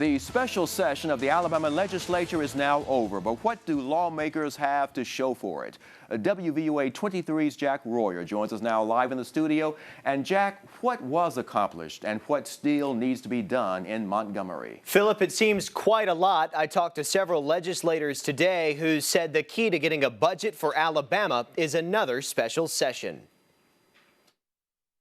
The special session of the Alabama legislature is now over, but what do lawmakers have to show for it? wVUA 23's Jack Royer joins us now live in the studio. And Jack, what was accomplished and what still needs to be done in Montgomery? Philip, it seems quite a lot. I talked to several legislators today who said the key to getting a budget for Alabama is another special session.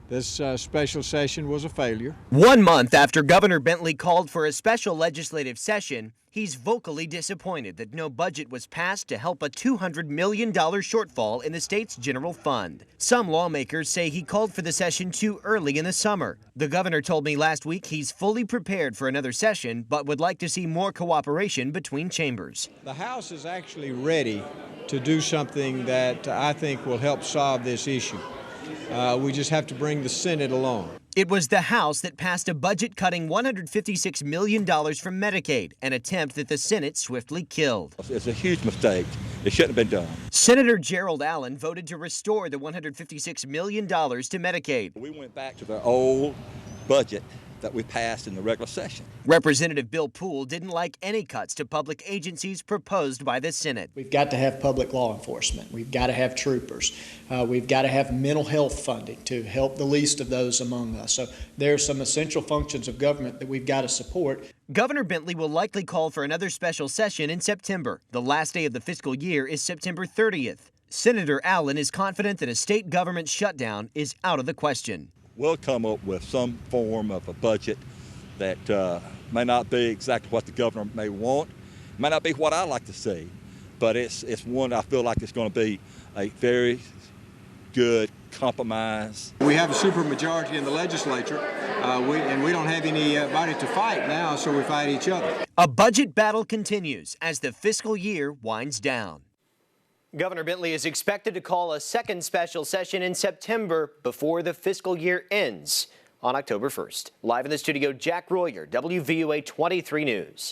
This special session was a failure. 1 month after Governor Bentley called for a special legislative session, he's vocally disappointed that no budget was passed to help a $200 million shortfall in the state's general fund. Some lawmakers say he called for the session too early in the summer. The governor told me last week he's fully prepared for another session, but would like to see more cooperation between chambers. The House is actually ready to do something that I think will help solve this issue. We just have to bring the Senate along. It was the House that passed a budget cutting $156 million from Medicaid, an attempt that the Senate swiftly killed. It's a huge mistake. It shouldn't have been done. Senator Gerald Allen voted to restore the $156 million to Medicaid. We went back to the old budget that we passed in the regular session. Representative Bill Poole didn't like any cuts to public agencies proposed by the Senate. We've got to have public law enforcement. We've got to have troopers. We've got to have mental health funding to help the least of those among us. So there are some essential functions of government that we've got to support. Governor Bentley will likely call for another special session in September. The last day of the fiscal year is September 30th. Senator Allen is confident that a state government shutdown is out of the question. We'll come up with some form of a budget that may not be exactly what the governor may want, may not be what I like to see, but it's one I feel like it's going to be a very good compromise. We have a supermajority in the legislature, and we don't have anybody to fight now, so we fight each other. A budget battle continues as the fiscal year winds down. Governor Bentley is expected to call a second special session in September before the fiscal year ends on October 1st. Live in the studio, Jack Royer, wVUA 23 News.